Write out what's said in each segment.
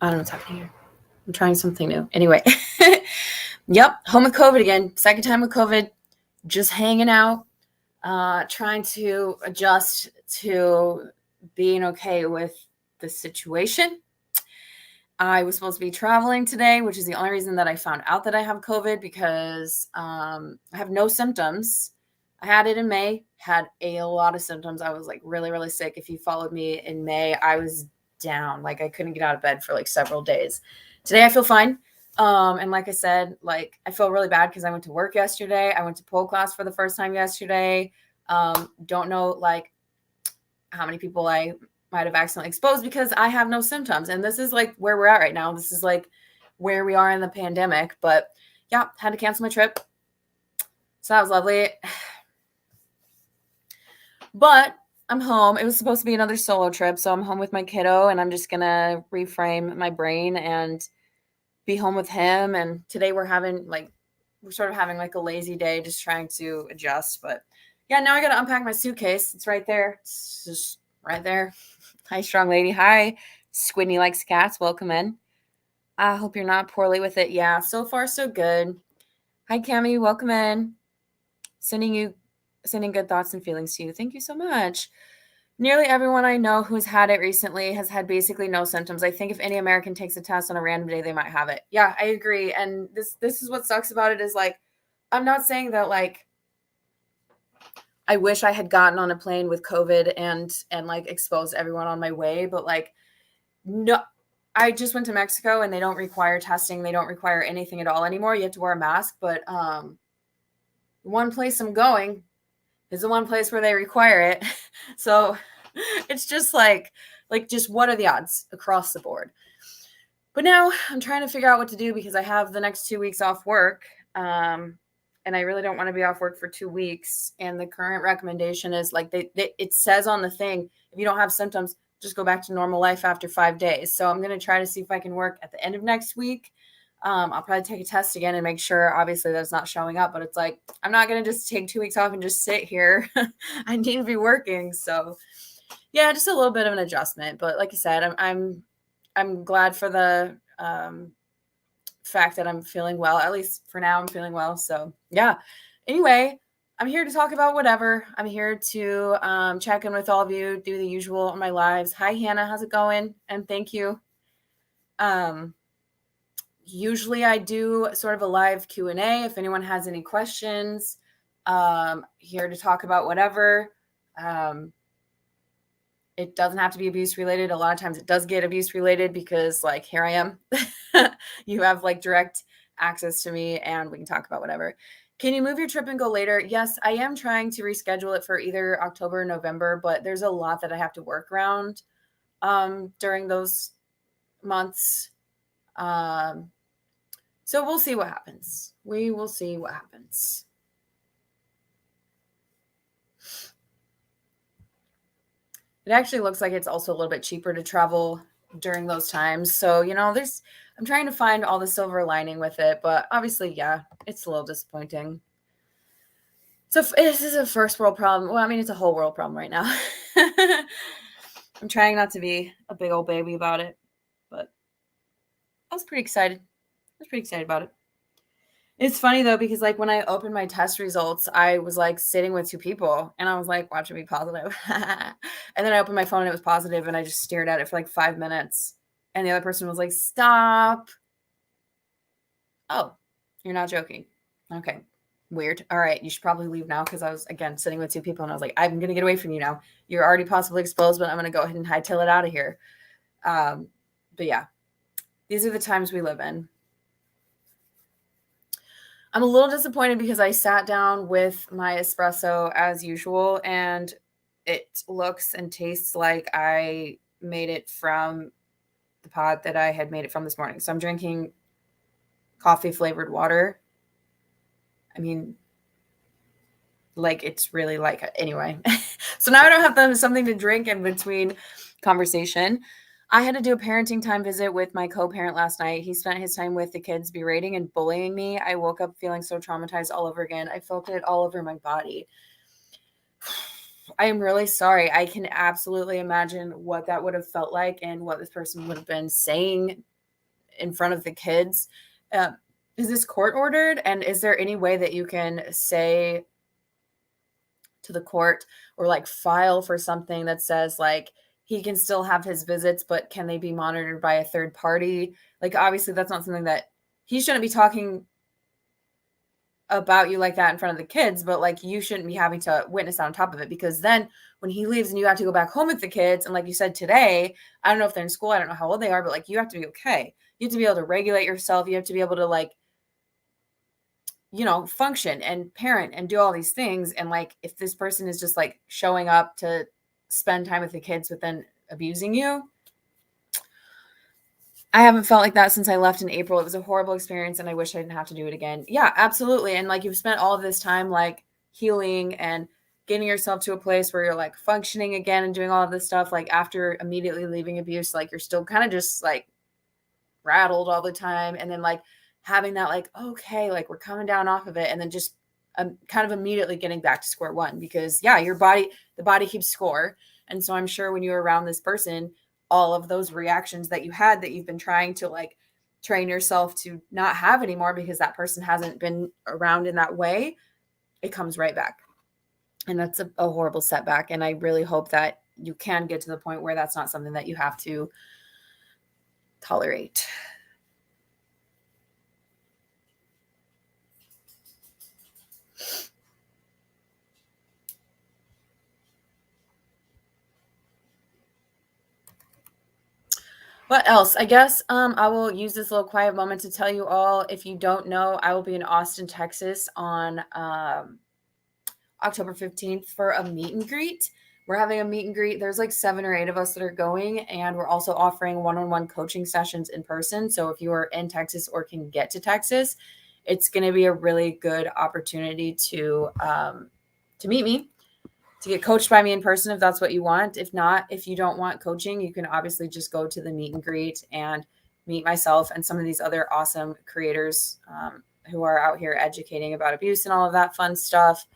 I don't know what's happening here. I'm trying something new. Anyway, yep, home with COVID again. Second time with COVID. Just hanging out, trying to adjust to being okay with the situation. I was supposed to be traveling today, which is the only reason that I found out that I have COVID because I have no symptoms. I had it in May, had a lot of symptoms. I was like really, really sick. If you followed me in May, I was down. Like I couldn't get out of bed for like several days. Today I feel fine. And like I said, like I feel really bad because I went to work yesterday. I went to pole class for the first time yesterday. Don't know like how many people I might have accidentally exposed because I have no symptoms. And this is like where we're at right now. This is like where we are in the pandemic. But yeah, had to cancel my trip. So that was lovely. But I'm home. It was supposed to be another solo trip. So I'm home with my kiddo and I'm just going to reframe my brain and be home with him. And today we're sort of having like a lazy day, just trying to adjust. But yeah, now I got to unpack my suitcase. It's right there. It's just right there. Hi, strong lady. Hi, Squidney likes cats. Welcome in. I hope you're not poorly with it. Yeah, so far so good. Hi, Cami. Welcome in. Sending good thoughts and feelings to you. Thank you so much. Nearly everyone I know who's had it recently has had basically no symptoms. I think if any American takes a test on a random day, they might have it. Yeah, I agree. And this is what sucks about it is like, I'm not saying that like I wish I had gotten on a plane with COVID and like exposed everyone on my way, but like no, I just went to Mexico and they don't require testing. They don't require anything at all anymore. You have to wear a mask, but one place I'm going is the one place where they require it. So it's just like just what are the odds across the board? But now I'm trying to figure out what to do because I have the next 2 weeks off work. And I really don't want to be off work for 2 weeks. And the current recommendation is like it says on the thing, if you don't have symptoms, just go back to normal life after 5 days. So I'm going to try to see if I can work at the end of next week. I'll probably take a test again and make sure, obviously, that's not showing up. But it's like, I'm not going to just take 2 weeks off and just sit here. I need to be working. So, yeah, just a little bit of an adjustment. But like I said, I'm glad for the fact that I'm feeling well. At least for now, I'm feeling well. So, yeah. Anyway, I'm here to talk about whatever. I'm here to check in with all of you, do the usual in my lives. Hi, Hannah. How's it going? And thank you. Usually I do sort of a live Q&A if anyone has any questions. Here to talk about whatever. It doesn't have to be abuse related. A lot of times it does get abuse related because like here I am. You have like direct access to me and we can talk about whatever. Can you move your trip and go later? Yes, I am trying to reschedule it for either October or November, but there's a lot that I have to work around during those months. So we'll see what happens. We will see what happens. It actually looks like it's also a little bit cheaper to travel during those times. So, I'm trying to find all the silver lining with it, but obviously, yeah, it's a little disappointing. So this is a first world problem. Well, I mean, it's a whole world problem right now. I'm trying not to be a big old baby about it, but I was pretty excited. About it. It's funny though, because like when I opened my test results, I was like sitting with two people and I was like, watch it be positive. And then I opened my phone and it was positive and I just stared at it for like 5 minutes. And the other person was like, stop. Oh, you're not joking. Okay. Weird. All right. You should probably leave now because I was, again, sitting with two people and I was like, I'm going to get away from you now. You're already possibly exposed, but I'm going to go ahead and hightail it out of here. But yeah, these are the times we live in. I'm a little disappointed because I sat down with my espresso as usual and it looks and tastes like I made it from the pod that I had made it from this morning. So I'm drinking coffee flavored water. I mean, like it's really like anyway. So now I don't have something to drink in between conversation. I had to do a parenting time visit with my co-parent last night. He spent his time with the kids berating and bullying me. I woke up feeling so traumatized all over again. I felt it all over my body. I am really sorry. I can absolutely imagine what that would have felt like and what this person would have been saying in front of the kids. Uh, is this court ordered? And is there any way that you can say to the court or like file for something that says like he can still have his visits, but can they be monitored by a third party? Like, obviously, that's not something that he shouldn't be talking about you like that in front of the kids, but like you shouldn't be having to witness on top of it, because then when he leaves and you have to go back home with the kids, and like you said today, I don't know if they're in school, I don't know how old they are, but like you have to be okay. You have to be able to regulate yourself. You have to be able to like, function and parent and do all these things. And like if this person is just like showing up to spend time with the kids but then abusing you, I haven't felt like that since I left in April. It was a horrible experience and I wish I didn't have to do it again. Yeah, absolutely. And like you've spent all of this time like healing and getting yourself to a place where you're like functioning again and doing all of this stuff. Like after immediately leaving abuse, like you're still kind of just like rattled all the time. And then like having that, like, okay, like we're coming down off of it. And then just kind of immediately getting back to square one, because yeah, the body keeps score. And so I'm sure when you're around this person, all of those reactions that you had that you've been trying to like train yourself to not have anymore because that person hasn't been around in that way, it comes right back. And that's a horrible setback. And I really hope that you can get to the point where that's not something that you have to tolerate. What else? I guess I will use this little quiet moment to tell you all, if you don't know, I will be in Austin, Texas on October 15th for a meet and greet. We're having a meet and greet. There's like 7 or 8 of us that are going, and we're also offering one-on-one coaching sessions in person. So if you are in Texas or can get to Texas, it's going to be a really good opportunity to meet me, to get coached by me in person if that's what you want. If not, if you don't want coaching, you can obviously just go to the meet and greet and meet myself and some of these other awesome creators who are out here educating about abuse and all of that fun stuff.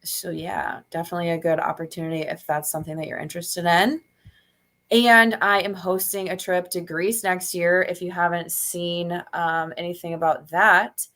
So yeah, definitely a good opportunity if that's something that you're interested in. And I am hosting a trip to Greece next year. If you haven't seen anything about that,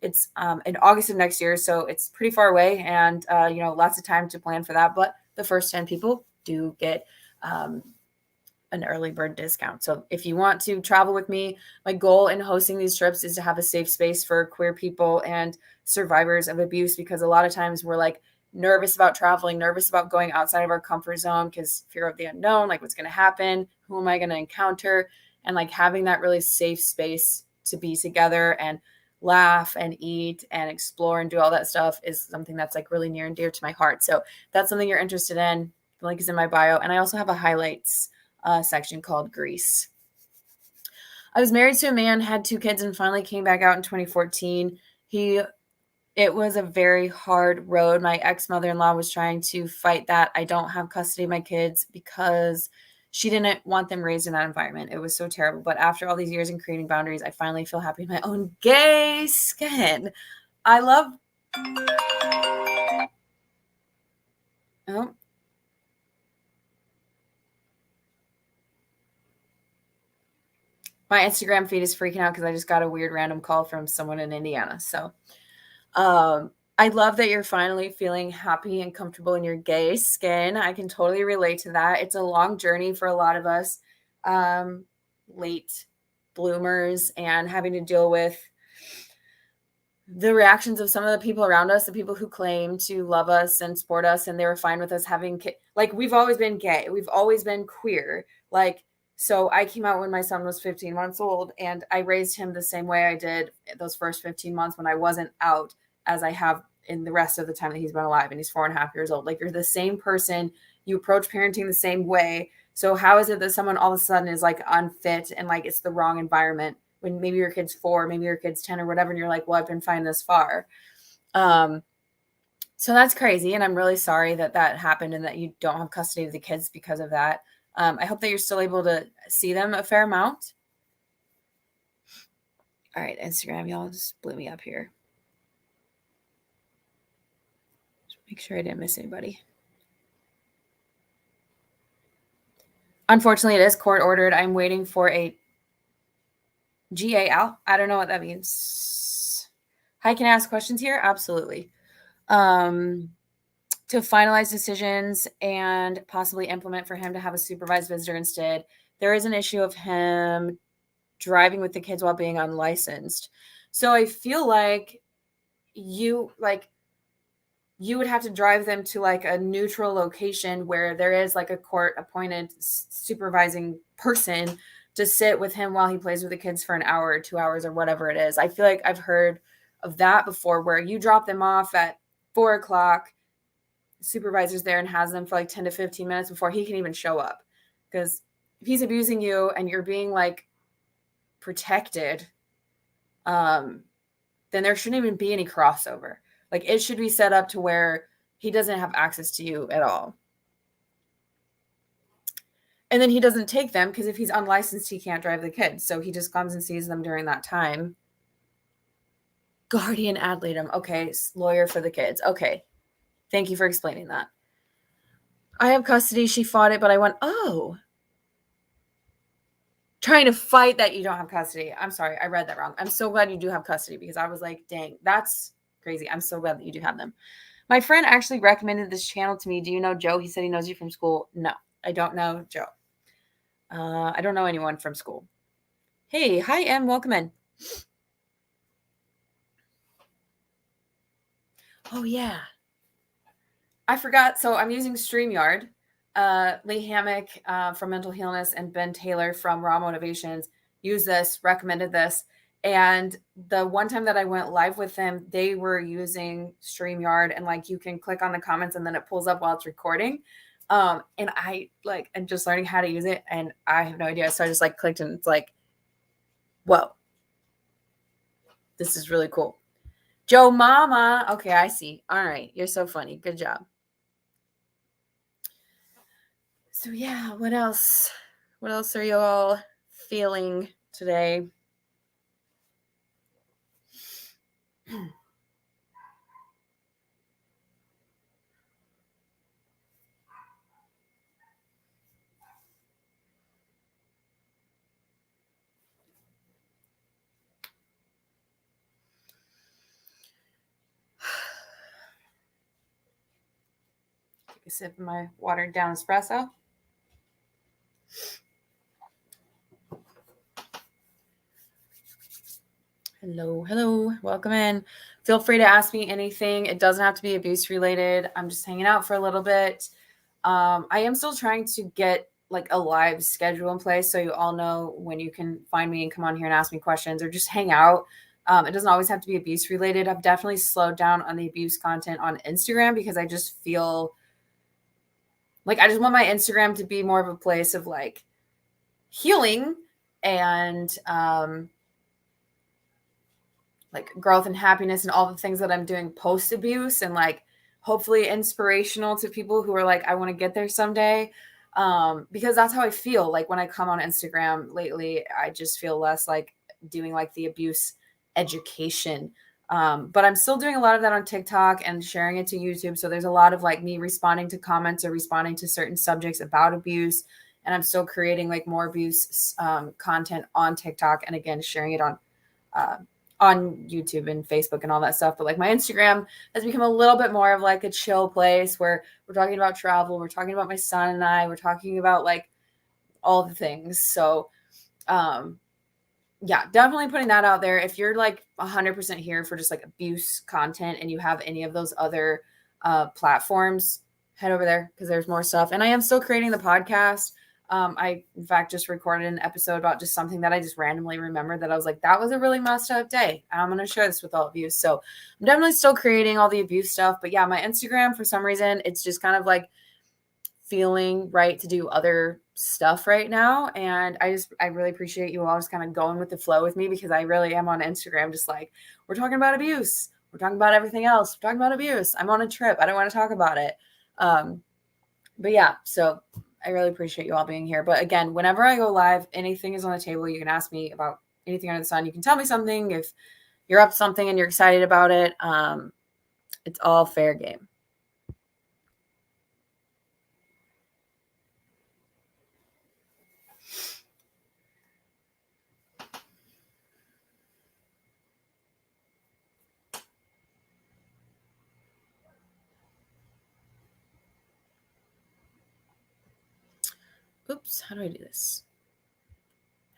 it's in August of next year, so it's pretty far away, and lots of time to plan for that. But the first 10 people do get an early bird discount. So if you want to travel with me, my goal in hosting these trips is to have a safe space for queer people and survivors of abuse, because a lot of times we're like nervous about traveling, nervous about going outside of our comfort zone because fear of the unknown, like what's going to happen, who am I going to encounter, and like having that really safe space to be together and laugh and eat and explore and do all that stuff is something that's like really near and dear to my heart. So if that's something you're interested in, the link is in my bio. And I also have a highlights section called Greece. I was married to a man, had 2 kids, and finally came back out in 2014. It was a very hard road. My ex-mother-in-law was trying to fight that I don't have custody of my kids because she didn't want them raised in that environment. It was so terrible. But after all these years in creating boundaries, I finally feel happy in my own gay skin. I love. Oh. My Instagram feed is freaking out because I just got a weird random call from someone in Indiana. So, I love that you're finally feeling happy and comfortable in your gay skin. I can totally relate to that. It's a long journey for a lot of us, late bloomers, and having to deal with the reactions of some of the people around us, the people who claim to love us and support us, and they were fine with us having like, we've always been gay. We've always been queer. Like, so I came out when my son was 15 months old, and I raised him the same way I did those first 15 months when I wasn't out, as I have in the rest of the time that he's been alive, and he's 4.5 years old. Like, you're the same person. You approach parenting the same way. So how is it that someone all of a sudden is like unfit and like it's the wrong environment when maybe your kid's 4, maybe your kid's 10 or whatever, and you're like, well, I've been fine this far. So that's crazy. And I'm really sorry that that happened and that you don't have custody of the kids because of that. I hope that you're still able to see them a fair amount. All right, Instagram, y'all just blew me up here. Make sure I didn't miss anybody. Unfortunately, it is court ordered. I'm waiting for a GA out. I don't know what that means. Hi, can I ask questions here? Absolutely. To finalize decisions and possibly implement for him to have a supervised visitor instead. There is an issue of him driving with the kids while being unlicensed. So I feel like you would have to drive them to like a neutral location where there is like a court appointed supervising person to sit with him while he plays with the kids for an hour or 2 hours or whatever it is. I feel like I've heard of that before where you drop them off at 4:00, supervisor's there and has them for like 10 to 15 minutes before he can even show up. Because if he's abusing you and you're being like protected, then there shouldn't even be any crossover. Like it should be set up to where he doesn't have access to you at all. And then he doesn't take them because if he's unlicensed, he can't drive the kids. So he just comes and sees them during that time. Guardian ad litem. Okay, lawyer for the kids. Okay. Thank you for explaining that. I have custody. She fought it, but I went, oh. Trying to fight that you don't have custody. I'm sorry. I read that wrong. I'm so glad you do have custody because I was like, dang, that's crazy. I'm so glad that you do have them. My friend actually recommended this channel to me. Do you know Joe? He said he knows you from school. No, I don't know Joe. I don't know anyone from school. Hey, hi, Em. Welcome in. Oh, yeah. I forgot. So I'm using StreamYard. Lee Hammock from Mental Healness and Ben Taylor from Raw Motivations use this, recommended this. And the one time that I went live with them, they were using StreamYard and like you can click on the comments and then it pulls up while it's recording. And I like, and just learning how to use it and I have no idea. So I just like clicked and it's like, whoa, this is really cool. Joe Mama. Okay, I see. All right. You're so funny. Good job. So yeah, what else? What else are you all feeling today? Take a sip of my watered down espresso. Hello. Welcome in. Feel free to ask me anything. It doesn't have to be abuse related. I'm just hanging out for a little bit. I am still trying to get like a live schedule in place so you all know when you can find me and come on here and ask me questions or just hang out. It doesn't always have to be abuse related. I've definitely slowed down on the abuse content on Instagram because I just feel like I just want my Instagram to be more of a place of like healing and like growth and happiness and all the things that I'm doing post abuse and like hopefully inspirational to people who are like, I want to get there someday. Because that's how I feel like when I come on Instagram lately, I just feel less like doing like the abuse education. But I'm still doing a lot of that on TikTok and sharing it to YouTube. So there's a lot of like me responding to comments or responding to certain subjects about abuse. And I'm still creating like more abuse content on TikTok and again, sharing it on YouTube and Facebook and all that stuff. But like my Instagram has become a little bit more of like a chill place where we're talking about travel. We're talking about my son and I, we're talking about like all the things. So, yeah, definitely putting that out there. If you're like 100% here for just like abuse content and you have any of those other platforms, head over there because there's more stuff. And I am still creating the podcast. I, in fact, just recorded an episode about just something that I just randomly remembered that I was like, that was a really messed up day. I'm going to share this with all of you. So I'm definitely still creating all the abuse stuff. But yeah, my Instagram, for some reason, it's just kind of like feeling right to do other stuff right now. And I really appreciate you all just kind of going with the flow with me because I really am on Instagram, just like, we're talking about abuse. We're talking about everything else. We're talking about abuse. I'm on a trip. I don't want to talk about it. But yeah, so I really appreciate you all being here. But again, whenever I go live, anything is on the table. You can ask me about anything under the sun. You can tell me something if you're up to something and you're excited about it. It's all fair game. Oops, how do I do this?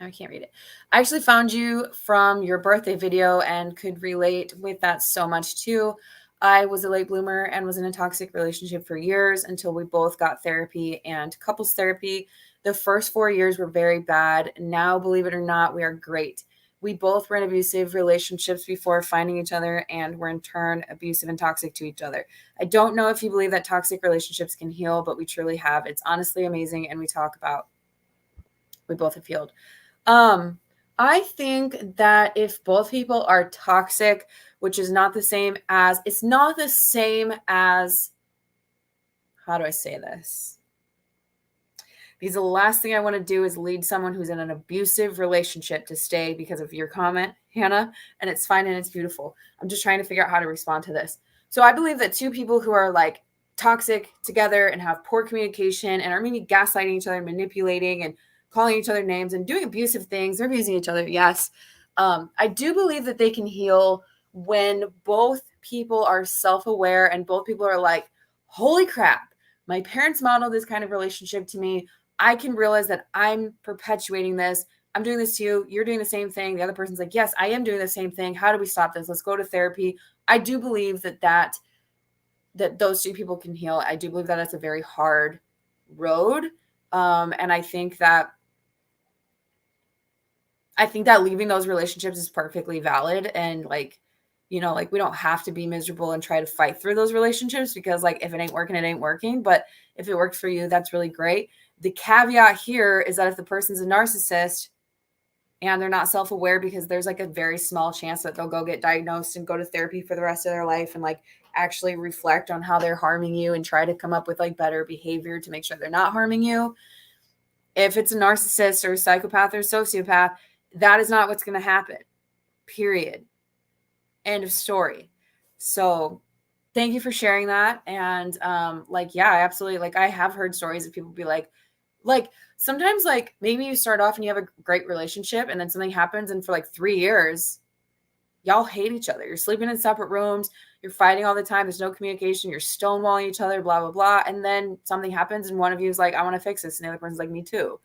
I can't read it. I actually found you from your birthday video and could relate with that so much too. I was a late bloomer and was in a toxic relationship for years until we both got therapy and couples therapy. The first 4 years were very bad. Now, believe it or not, we are great. We both were in abusive relationships before finding each other and were in turn abusive and toxic to each other. I don't know if you believe that toxic relationships can heal, but we truly have. It's honestly amazing. And we both have healed. Um, I think that if both people are toxic, which is not the same as, it's not the same as, how do I say this? Because the last thing I want to do is lead someone who's in an abusive relationship to stay because of your comment, Hannah, and it's fine and it's beautiful. I'm just trying to figure out how to respond to this. So I believe that two people who are like toxic together and have poor communication and are maybe gaslighting each other, manipulating and calling each other names and doing abusive things, they're abusing each other, yes. I do believe that they can heal when both people are self-aware and both people are like, holy crap, my parents modeled this kind of relationship to me. I can realize that I'm perpetuating this. I'm doing this to you. You're doing the same thing. The other person's like, yes, I am doing the same thing. How do we stop this? Let's go to therapy. I do believe that those two people can heal. I do believe that it's a very hard road. And I think that leaving those relationships is perfectly valid. And like, we don't have to be miserable and try to fight through those relationships because like, if it ain't working, it ain't working. But if it works for you, that's really great. The caveat here is that if the person's a narcissist and they're not self-aware, because there's like a very small chance that they'll go get diagnosed and go to therapy for the rest of their life and like actually reflect on how they're harming you and try to come up with like better behavior to make sure they're not harming you. If it's a narcissist or a psychopath or a sociopath, that is not what's going to happen. Period. End of story. So thank you for sharing that. And yeah, I absolutely, like, I have heard stories of people be like sometimes like maybe you start off and you have a great relationship and then something happens and for like 3 years y'all hate each other. You're sleeping in separate rooms, you're fighting all the time, there's no communication, you're stonewalling each other, blah blah blah, and then something happens and one of you is like, I want to fix this, and the other person's like, me too.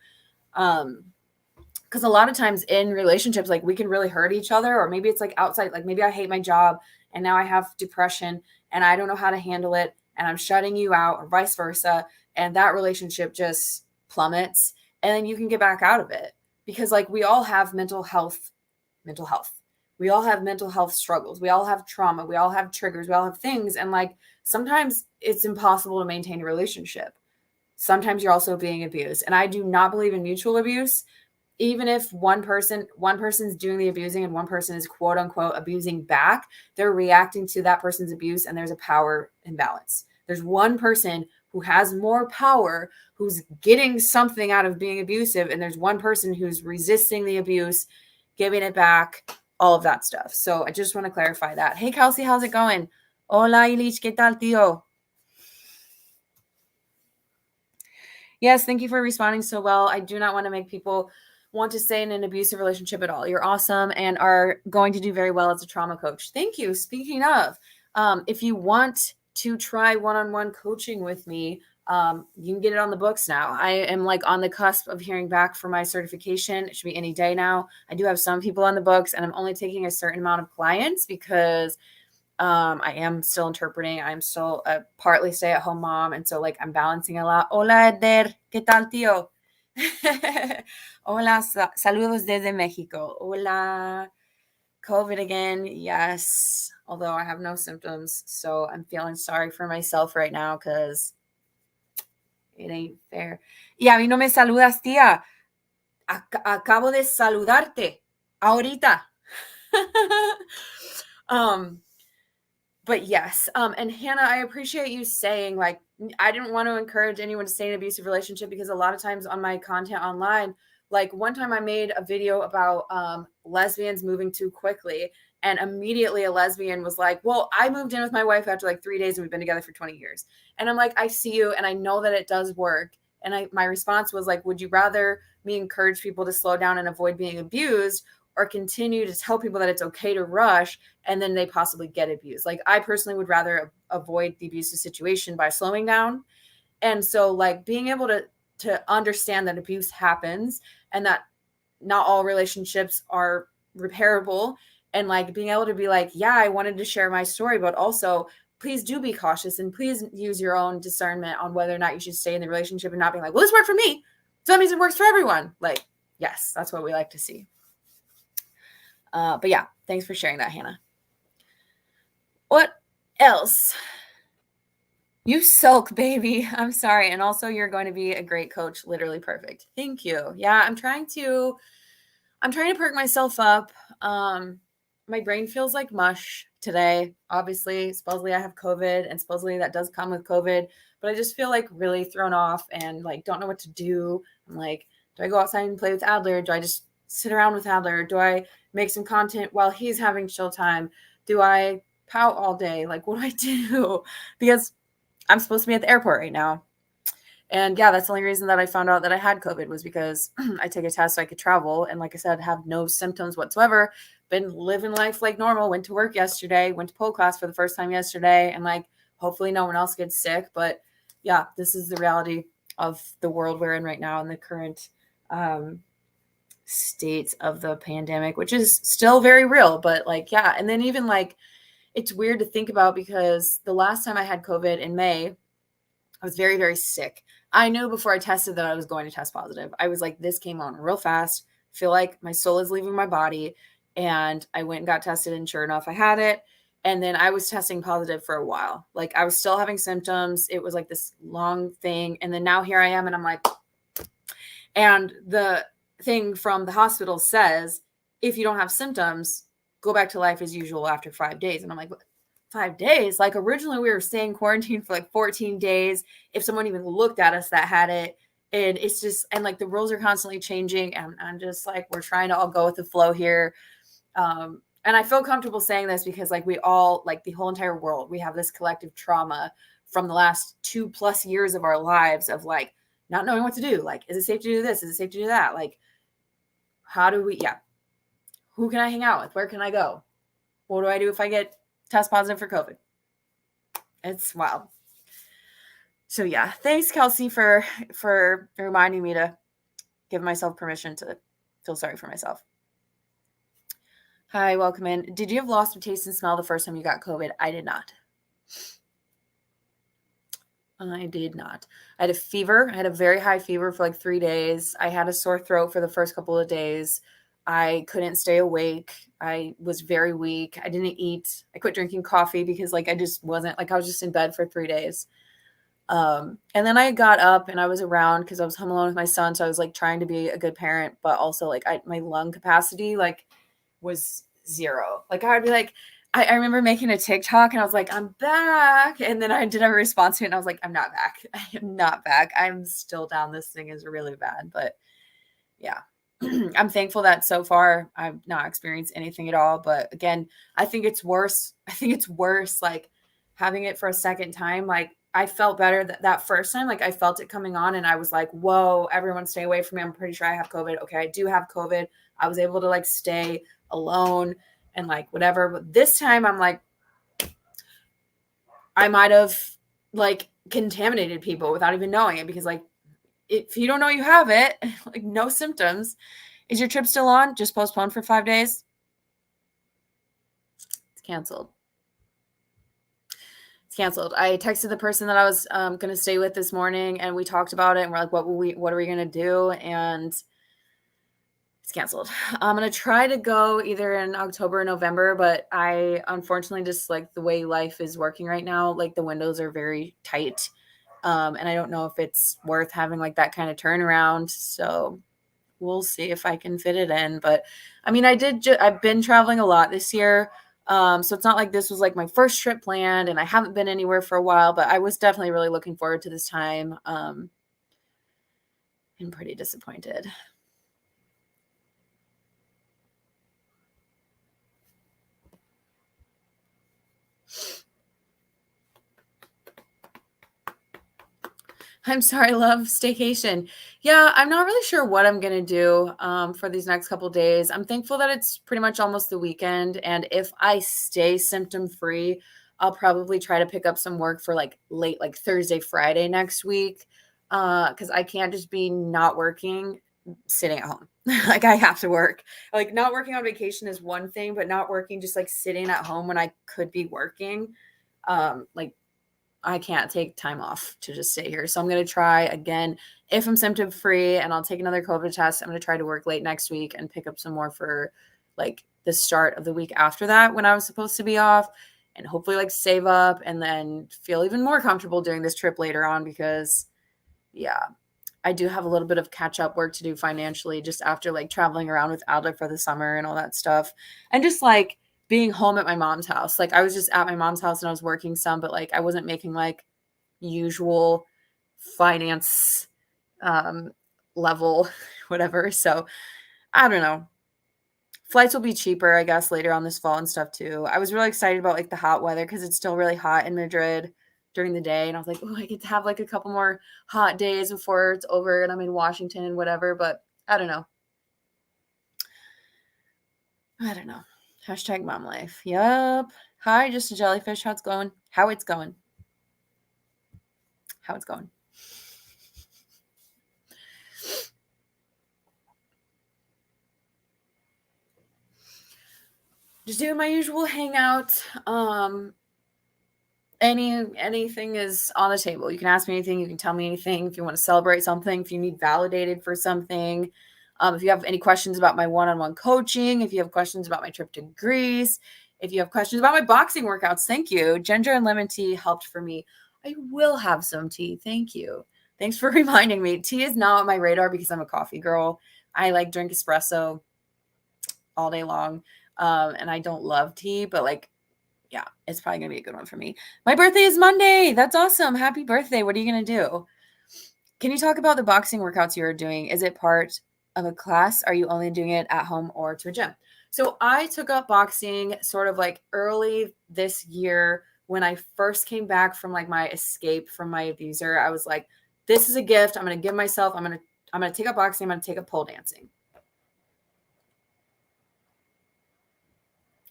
Because a lot of times in relationships, like, we can really hurt each other, or maybe it's like outside, like maybe I hate my job and now I have depression and I don't know how to handle it and I'm shutting you out, or vice versa, and that relationship just plummets, and then you can get back out of it. Because like, we all have mental health. We all have mental health struggles. We all have trauma. We all have triggers. We all have things. And like, sometimes it's impossible to maintain a relationship. Sometimes you're also being abused. And I do not believe in mutual abuse. Even if one person's doing the abusing and one person is quote unquote abusing back, they're reacting to that person's abuse, and there's a power imbalance. There's one person who has more power, who's getting something out of being abusive, and there's one person who's resisting the abuse, giving it back, all of that stuff. So I just want to clarify that. Hey, Kelsey, how's it going? Hola, Ilich, ¿qué tal, tío? Yes, thank you for responding so well. I do not want to make people want to stay in an abusive relationship at all. You're awesome and are going to do very well as a trauma coach. Thank you. Speaking of, if you want to try one-on-one coaching with me, you can get it on the books now. I am like on the cusp of hearing back for my certification. It should be any day now. I do have some people on the books, and I'm only taking a certain amount of clients because I am still interpreting. I'm still a partly stay-at-home mom, and so like, I'm balancing a lot. Hola, Eder. ¿Qué tal, tío? Hola, saludos desde Mexico. Hola. COVID again. Yes. Although I have no symptoms, so I'm feeling sorry for myself right now because it ain't fair. Y a mí no me saludas, tía. Acabo de saludarte ahorita. But yes. And Hannah, I appreciate you saying, like, I didn't want to encourage anyone to stay in an abusive relationship, because a lot of times on my content online, like one time I made a video about lesbians moving too quickly, and immediately a lesbian was like, well, I moved in with my wife after like 3 days and we've been together for 20 years. And I'm like, I see you and I know that it does work. And my response was like, would you rather me encourage people to slow down and avoid being abused, or continue to tell people that it's okay to rush and then they possibly get abused? Like, I personally would rather avoid the abusive situation by slowing down. And so like, being able to to understand that abuse happens and that not all relationships are repairable, and like being able to be like, yeah, I wanted to share my story, but also please do be cautious and please use your own discernment on whether or not you should stay in the relationship, and not being like, well, this worked for me, so that means it works for everyone. Like, yes, that's what we like to see. But yeah, thanks for sharing that, Hannah. What else? You sulk, baby. I'm sorry. And also, you're going to be a great coach. Literally perfect. Thank you. Yeah, I'm trying to perk myself up. My brain feels like mush today. Obviously, supposedly I have COVID, and supposedly that does come with COVID, but I just feel like really thrown off and like don't know what to do. I'm like, do I go outside and play with Adler? Do I just sit around with Adler? Do I make some content while he's having chill time? Do I pout all day? Like, what do I do? Because I'm supposed to be at the airport right now. And yeah, that's the only reason that I found out that I had COVID was because I took a test so I could travel. And like I said, have no symptoms whatsoever. Been living life like normal. Went to work yesterday, went to pole class for the first time yesterday. And like, hopefully no one else gets sick. But yeah, this is the reality of the world we're in right now and the current state of the pandemic, which is still very real. But like, yeah. And then even like, it's weird to think about because the last time I had COVID in May, I was very, very sick. I knew before I tested that I was going to test positive. I was like, this came on real fast. I feel like my soul is leaving my body. And I went and got tested, and sure enough, I had it. And then I was testing positive for a while. Like, I was still having symptoms. It was like this long thing. And then now here I am, and I'm like, and the thing from the hospital says, if you don't have symptoms, go back to life as usual after 5 days. And I'm like, 5 days? Like, originally we were staying quarantined for like 14 days. If someone even looked at us that had it, and it's just, and like the rules are constantly changing. And I'm just like, we're trying to all go with the flow here. And I feel comfortable saying this because like we all, like the whole entire world, we have this collective trauma from the last 2+ years of our lives of like not knowing what to do. Like, is it safe to do this? Is it safe to do that? Like, how do we, yeah. Who can I hang out with? Where can I go? What do I do if I get test positive for COVID? It's wild. So yeah, thanks Kelsey for reminding me to give myself permission to feel sorry for myself. Hi, welcome in. Did you have loss of taste and smell the first time you got COVID? I did not. I did not. I had a fever. I had a very high fever for like 3 days. I had a sore throat for the first couple of days. I couldn't stay awake. I was very weak. I didn't eat. I quit drinking coffee because like I just wasn't, like I was just in bed for 3 days. And then I got up and I was around because I was home alone with my son. So I was like trying to be a good parent, but also like my lung capacity like was 0. Like I would be like, I remember making a TikTok and I was like, I'm back. And then I did have a response to it and I was like, I'm not back. I am not back. I'm still down. This thing is really bad. But yeah, I'm thankful that so far I've not experienced anything at all. But again, I think it's worse. I think it's worse like having it for a second time. Like I felt better that first time. Like I felt it coming on and I was like, whoa, everyone stay away from me. I'm pretty sure I have COVID. Okay, I do have COVID. I was able to like stay alone and like whatever. But this time I'm like, I might have like contaminated people without even knowing it because like if you don't know you have it, like no symptoms. Is your trip still on? Just postponed for 5 days? It's canceled. It's canceled. I texted the person that I was going to stay with this morning and we talked about it and we're like, what are we going to do? And it's canceled. I'm going to try to go either in October or November, but I unfortunately just like the way life is working right now, like the windows are very tight. And I don't know if it's worth having like that kind of turnaround. So we'll see if I can fit it in. But I mean, I've been traveling a lot this year. So it's not like this was like my first trip planned and I haven't been anywhere for a while, but I was definitely really looking forward to this time. I'm pretty disappointed. I'm sorry, love, staycation. Yeah, I'm not really sure what I'm going to do for these next couple of days. I'm thankful that it's pretty much almost the weekend. And if I stay symptom free, I'll probably try to pick up some work for like late, like Thursday, Friday next week. because I can't just be not working, sitting at home. Like I have to work. Like not working on vacation is one thing, but not working just like sitting at home when I could be working. Like I can't take time off to just stay here. So I'm going to try again if I'm symptom free, and I'll take another COVID test. I'm going to try to work late next week and pick up some more for like the start of the week after that when I was supposed to be off, and hopefully like save up and then feel even more comfortable doing this trip later on because yeah, I do have a little bit of catch up work to do financially just after like traveling around with Alda for the summer and all that stuff. And just like being home at my mom's house. Like I was just at my mom's house and I was working some, but like I wasn't making like usual finance level, whatever. So I don't know. Flights will be cheaper, I guess, later on this fall and stuff too. I was really excited about like the hot weather because it's still really hot in Madrid during the day. And I was like, oh, I get to have like a couple more hot days before it's over and I'm in Washington and whatever. But I don't know. I don't know. Hashtag mom life. Yup. Hi, just a jellyfish. How's it going? How it's going. How it's going. Just doing my usual hangout. Anything is on the table. You can ask me anything. You can tell me anything. If you want to celebrate something, if you need validated for something, if you have any questions about my one-on-one coaching, if you have questions about my trip to Greece, if you have questions about my boxing workouts, thank you. Ginger and lemon tea helped for me. I will have some tea. Thank you. Thanks for reminding me. Tea is not on my radar because I'm a coffee girl. I like drink espresso all day long. And I don't love tea, but like, yeah, it's probably going to be a good one for me. My birthday is Monday. That's awesome. Happy birthday. What are you going to do? Can you talk about the boxing workouts you're doing? Is it part of a class? Are you only doing it at home or to a gym? So I took up boxing sort of like early this year when I first came back from like my escape from my abuser. I was like, this is a gift I'm going to give myself. I'm going to take up boxing. I'm going to take up pole dancing.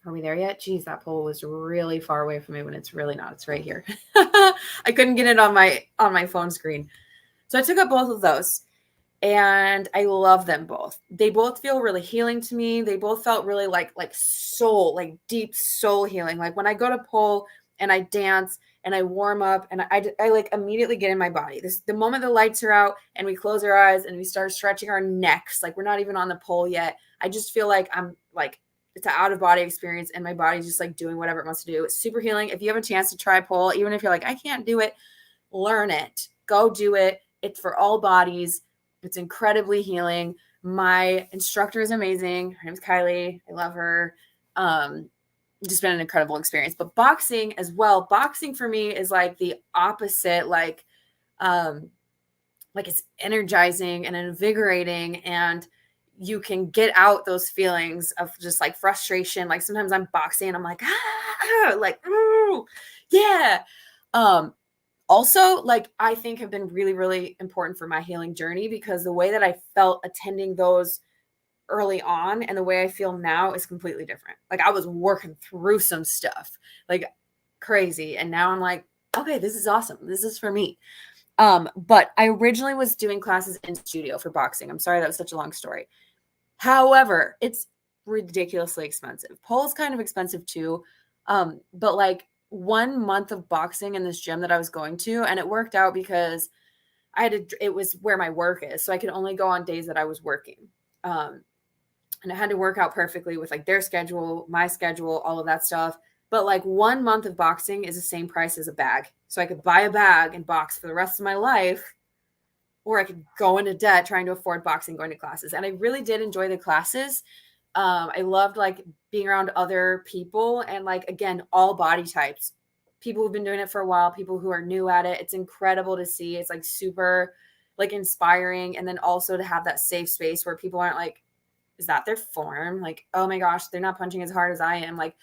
Are we there yet? Geez, that pole was really far away from me when it's really not. It's right here. I couldn't get it on my phone screen. So I took up both of those and I love them both. They both feel really healing to me. They both felt really like soul, like deep soul healing. Like when I go to pole and I dance and I warm up and I like immediately get in my body. The moment the lights are out and we close our eyes and we start stretching our necks, like we're not even on the pole yet. I just feel like I'm like, it's an out of body experience and my body's just like doing whatever it wants to do. It's super healing. If you have a chance to try pole, even if you're like, I can't do it, learn it, go do it. It's for all bodies. It's incredibly healing. My instructor is amazing. Her name's Kylie. I love her. Just been an incredible experience, but boxing as well. Boxing for me is like the opposite, like it's energizing and invigorating, and you can get out those feelings of just like frustration. Like sometimes I'm boxing and I'm like, like, ooh, yeah. Also, like I think have been really, really important for my healing journey because the way that I felt attending those early on and the way I feel now is completely different. Like I was working through some stuff like crazy. And now I'm like, okay, this is awesome. This is for me. But I originally was doing classes in studio for boxing. I'm sorry that was such a long story. However, it's ridiculously expensive. Pole is kind of expensive too. But like 1 month of boxing in this gym that I was going to, and it worked out because it was where my work is. So I could only go on days that I was working. And it had to work out perfectly with like their schedule, my schedule, all of that stuff. But like 1 month of boxing is the same price as a bag. So I could buy a bag and box for the rest of my life, or I could go into debt trying to afford boxing, going to classes. And I really did enjoy the classes. I loved like being around other people and like, again, all body types, people who've been doing it for a while, people who are new at it. It's incredible to see. It's like super like inspiring. And then also to have that safe space where people aren't like, is that their form? Like, oh my gosh, they're not punching as hard as I am. Like,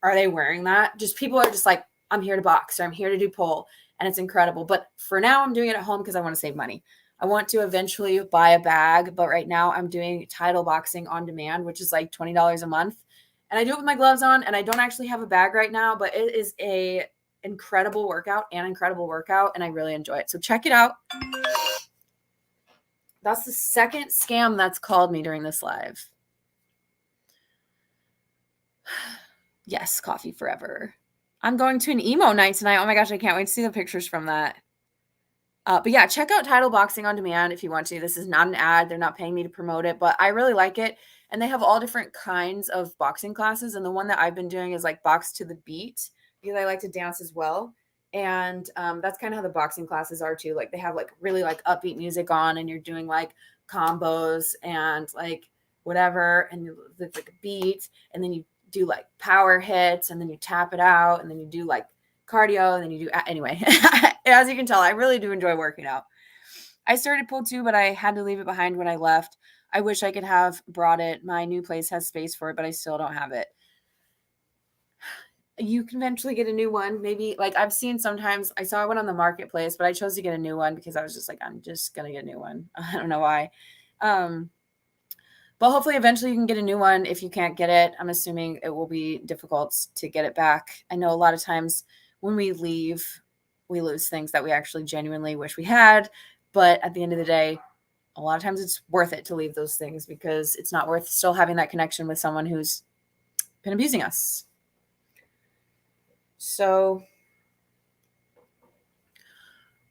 are they wearing that? Just people are just like, I'm here to box or I'm here to do pole. And it's incredible. But for now, I'm doing it at home because I want to save money. I want to eventually buy a bag. But right now I'm doing title boxing on demand, which is like $20 a month. And I do it with my gloves on. And I don't actually have a bag right now, but it is an incredible workout. And I really enjoy it. So check it out. That's the second scam that's called me during this live. Yes, coffee forever. I'm going to an emo night tonight. Oh my gosh, I can't wait to see the pictures from that. But yeah, check out Title Boxing on Demand if you want to. This is not an ad. They're not paying me to promote it, but I really like it. And they have all different kinds of boxing classes. And the one that I've been doing is like box to the beat because I like to dance as well. And that's kind of how the boxing classes are too. Like they have like really like upbeat music on, and you're doing like combos and like whatever, and it's like a beat, and then you do like power hits, and then you tap it out, and then you do like cardio, and then you do anyway. As you can tell, I really do enjoy working out. I started pool too, but I had to leave it behind when I left. I wish I could have brought it. My new place has space for it, but I still don't have it. You can eventually get a new one. Maybe like I've seen sometimes I saw one on the marketplace, but I chose to get a new one because I was just like, I'm just gonna get a new one. I don't know why. Um, but hopefully eventually you can get a new one. If you can't get it, I'm assuming it will be difficult to get it back. I know a lot of times when we leave, we lose things that we actually genuinely wish we had. But at the end of the day, a lot of times it's worth it to leave those things because it's not worth still having that connection with someone who's been abusing us. So,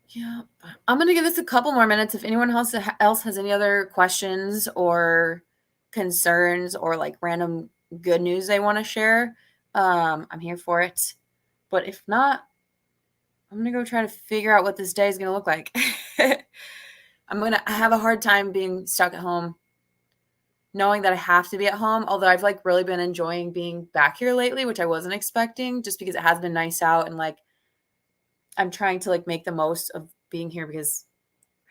yeah, I'm going to give this a couple more minutes. If anyone else has any other questions or concerns or like random good news they want to share, I'm here for it. But if not, I'm going to go try to figure out what this day is going to look like. I'm going to have a hard time being stuck at home, knowing that I have to be at home. Although I've like really been enjoying being back here lately, which I wasn't expecting just because it has been nice out. And like, I'm trying to like make the most of being here because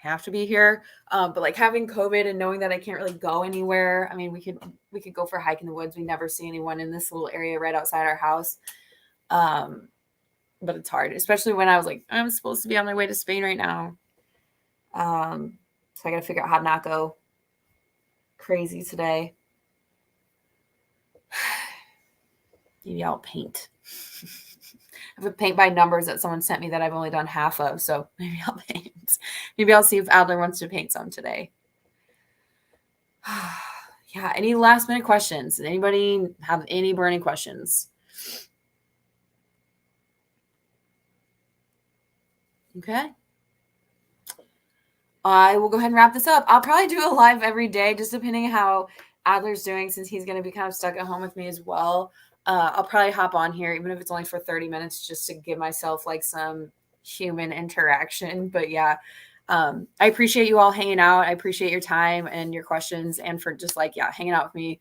I have to be here. But like having COVID and knowing that I can't really go anywhere. I mean, we could go for a hike in the woods. We never see anyone in this little area right outside our house. But it's hard, especially when I was like, I'm supposed to be on my way to Spain right now. So I got to figure out how to not go crazy today. Maybe I'll paint. I have a paint by numbers that someone sent me that I've only done half of. So maybe I'll paint. Maybe I'll see if Adler wants to paint some today. Yeah. Any last minute questions? Does anybody have any burning questions? Okay. I will go ahead and wrap this up. I'll probably do a live every day, just depending how Adler's doing, since he's going to be kind of stuck at home with me as well. I'll probably hop on here, even if it's only for 30 minutes, just to give myself like some human interaction. But yeah, I appreciate you all hanging out. I appreciate your time and your questions, and for just like, yeah, hanging out with me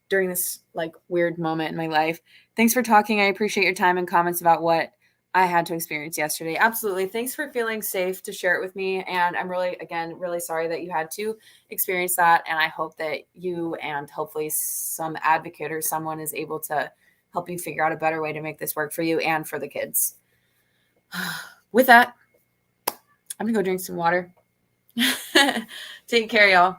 during this like weird moment in my life. Thanks for talking. I appreciate your time and comments about what I had to experience yesterday. Absolutely. Thanks for feeling safe to share it with me. And I'm really, again, really sorry that you had to experience that. And I hope that you and hopefully some advocate or someone is able to help you figure out a better way to make this work for you and for the kids. With that, I'm going to go drink some water. Take care, y'all.